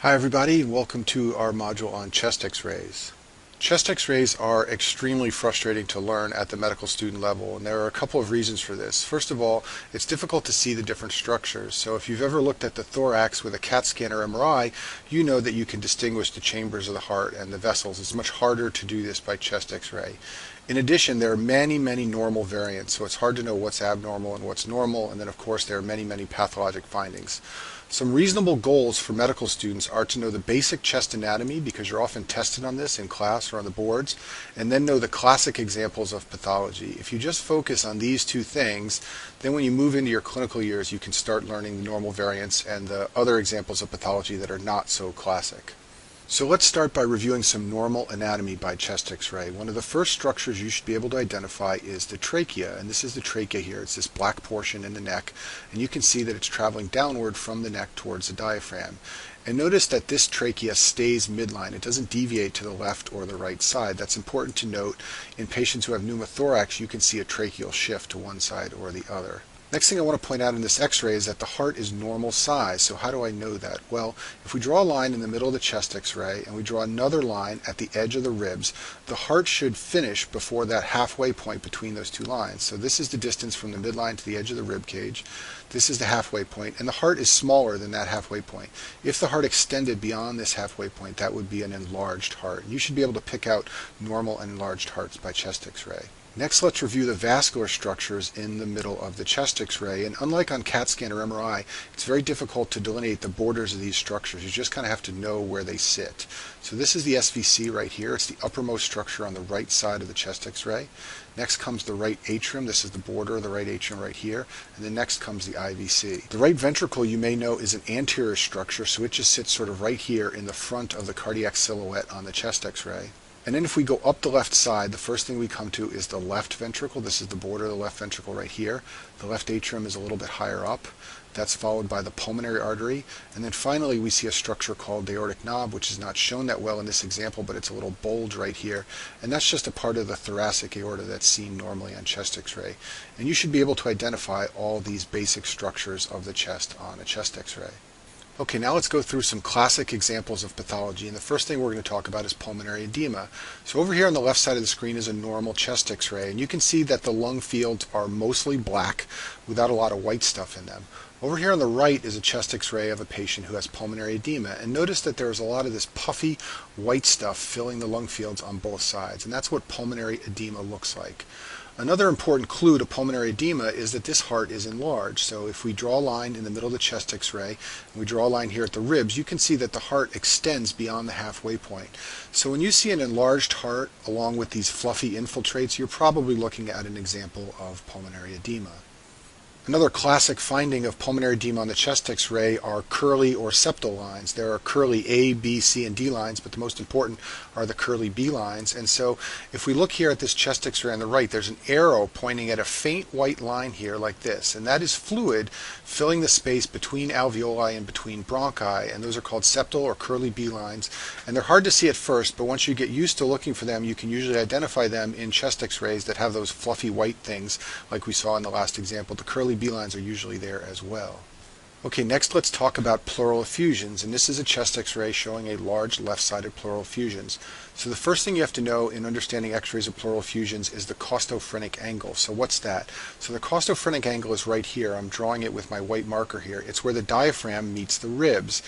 Hi everybody, welcome to our module on chest x-rays. Chest x-rays are extremely frustrating to learn at the medical student level, and there are a couple of reasons for this. First of all, it's difficult to see the different structures. So if you've ever looked at the thorax with a CAT scan or MRI, you know that you can distinguish the chambers of the heart and the vessels. It's much harder to do this by chest x-ray. In addition, there are many normal variants, so it's hard to know what's abnormal and what's normal, and then of course there are many pathologic findings. Some reasonable goals for medical students are to know the basic chest anatomy, because you're often tested on this in class or on the boards, and then know the classic examples of pathology. If you just focus on these two things, then when you move into your clinical years, you can start learning the normal variants and the other examples of pathology that are not so classic. So let's start by reviewing some normal anatomy by chest x-ray. One of the first structures you should be able to identify is the trachea, and this is the trachea here. It's this black portion in the neck, and you can see that it's traveling downward from the neck towards the diaphragm. And notice that this trachea stays midline. It doesn't deviate to the left or the right side. That's important to note. In patients who have pneumothorax, you can see a tracheal shift to one side or the other. Next thing I want to point out in this x-ray is that the heart is normal size. So how do I know that? Well, if we draw a line in the middle of the chest x-ray and we draw another line at the edge of the ribs, the heart should finish before that halfway point between those two lines. So this is the distance from the midline to the edge of the rib cage. This is the halfway point, and the heart is smaller than that halfway point. If the heart extended beyond this halfway point, that would be an enlarged heart. You should be able to pick out normal and enlarged hearts by chest x-ray. Next, let's review the vascular structures in the middle of the chest x-ray. And unlike on CAT scan or MRI, it's very difficult to delineate the borders of these structures. You just kind of have to know where they sit. So this is the SVC right here. It's the uppermost structure on the right side of the chest x-ray. Next comes the right atrium. This is the border of the right atrium right here. And then next comes the IVC. The right ventricle, you may know, is an anterior structure, so it just sits sort of right here in the front of the cardiac silhouette on the chest x-ray. And then if we go up the left side, the first thing we come to is the left ventricle. This is the border of the left ventricle right here. The left atrium is a little bit higher up. That's followed by the pulmonary artery. And then finally we see a structure called the aortic knob, which is not shown that well in this example, but it's a little bulge right here. And that's just a part of the thoracic aorta that's seen normally on chest x-ray. And you should be able to identify all these basic structures of the chest on a chest x-ray. Okay, now let's go through some classic examples of pathology, and the first thing we're going to talk about is pulmonary edema. So over here on the left side of the screen is a normal chest x-ray, and you can see that the lung fields are mostly black without a lot of white stuff in them. Over here on the right is a chest x-ray of a patient who has pulmonary edema, and notice that there's a lot of this puffy white stuff filling the lung fields on both sides, and that's what pulmonary edema looks like. Another important clue to pulmonary edema is that this heart is enlarged. So if we draw a line in the middle of the chest x-ray, and we draw a line here at the ribs, you can see that the heart extends beyond the halfway point. So when you see an enlarged heart along with these fluffy infiltrates, you're probably looking at an example of pulmonary edema. Another classic finding of pulmonary edema on the chest x-ray are curly or septal lines. There are curly A, B, C, and D lines, but the most important are the curly B lines. And so if we look here at this chest x-ray on the right, there's an arrow pointing at a faint white line here like this, and that is fluid filling the space between alveoli and between bronchi, and those are called septal or curly B lines. And they're hard to see at first, but once you get used to looking for them, you can usually identify them in chest x-rays that have those fluffy white things like we saw in the last example. The curly B lines are usually there as well. Okay, next let's talk about pleural effusions, and this is a chest x-ray showing a large left-sided pleural effusions. So the first thing you have to know in understanding x-rays of pleural effusions is the costophrenic angle. So what's that? So the costophrenic angle is right here. I'm drawing it with my white marker here. It's where the diaphragm meets the ribs.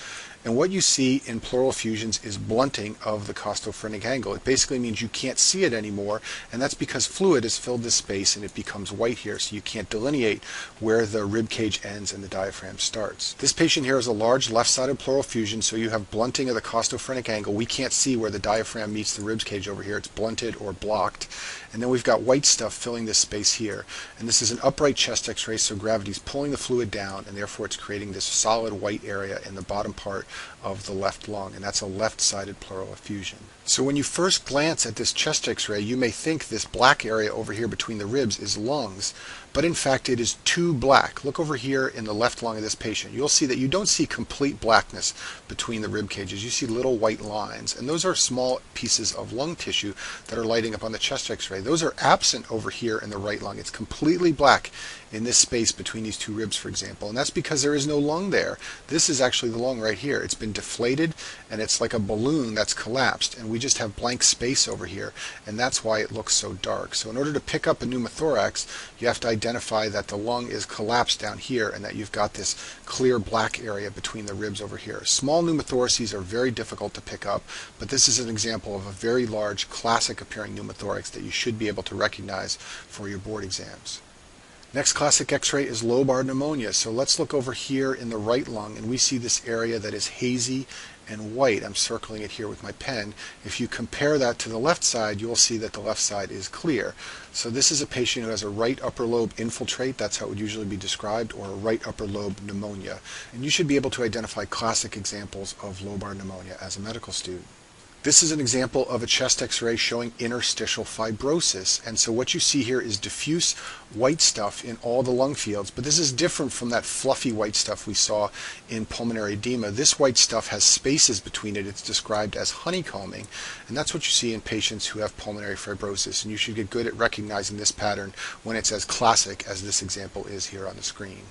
And what you see in pleural effusions is blunting of the costophrenic angle. It basically means you can't see it anymore, and that's because fluid has filled this space and it becomes white here, so you can't delineate where the rib cage ends and the diaphragm starts. This patient here has a large left-sided pleural effusion, so you have blunting of the costophrenic angle. We can't see where the diaphragm meets the rib cage over here. It's blunted or blocked. And then we've got white stuff filling this space here. And this is an upright chest x-ray, so gravity's pulling the fluid down, and therefore it's creating this solid white area in the bottom part of the left lung, and that's a left-sided pleural effusion. So when you first glance at this chest x-ray, you may think this black area over here between the ribs is lungs, but in fact it is too black. Look over here in the left lung of this patient. You'll see that you don't see complete blackness between the rib cages. You see little white lines, and those are small pieces of lung tissue that are lighting up on the chest x-ray. Those are absent over here in the right lung. It's completely black in this space between these two ribs, for example, and that's because there is no lung there. This is actually the lung right here. It's been deflated, and it's like a balloon that's collapsed, and we just have blank space over here, and that's why it looks so dark. So in order to pick up a pneumothorax, you have to identify that the lung is collapsed down here and that you've got this clear black area between the ribs over here. Small pneumothoraces are very difficult to pick up, but this is an example of a very large classic appearing pneumothorax that you should be able to recognize for your board exams. Next classic x-ray is lobar pneumonia. So let's look over here in the right lung, and we see this area that is hazy and white. I'm circling it here with my pen. If you compare that to the left side, you'll see that the left side is clear. So this is a patient who has a right upper lobe infiltrate, that's how it would usually be described, or a right upper lobe pneumonia. And you should be able to identify classic examples of lobar pneumonia as a medical student. This is an example of a chest x-ray showing interstitial fibrosis, and so what you see here is diffuse white stuff in all the lung fields, but this is different from that fluffy white stuff we saw in pulmonary edema. This white stuff has spaces between it. It's described as honeycombing, and that's what you see in patients who have pulmonary fibrosis, and you should get good at recognizing this pattern when it's as classic as this example is here on the screen.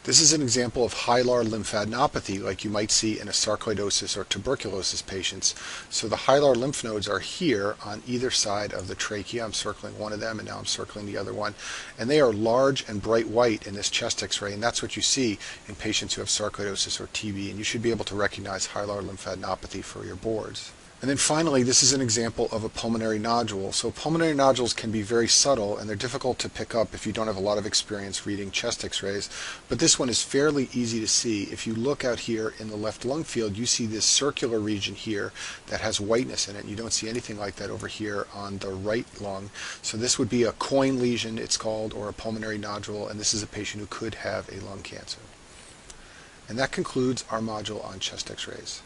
This is an example of hilar lymphadenopathy like you might see in a sarcoidosis or tuberculosis patients. So the hilar lymph nodes are here on either side of the trachea. I'm circling one of them and now I'm circling the other one. And they are large and bright white in this chest x-ray, and that's what you see in patients who have sarcoidosis or TB, and you should be able to recognize hilar lymphadenopathy for your boards. And then finally, this is an example of a pulmonary nodule. So pulmonary nodules can be very subtle, and they're difficult to pick up if you don't have a lot of experience reading chest x-rays. But this one is fairly easy to see. If you look out here in the left lung field, you see this circular region here that has whiteness in it. You don't see anything like that over here on the right lung. So this would be a coin lesion, it's called, or a pulmonary nodule, and this is a patient who could have a lung cancer. And that concludes our module on chest x-rays.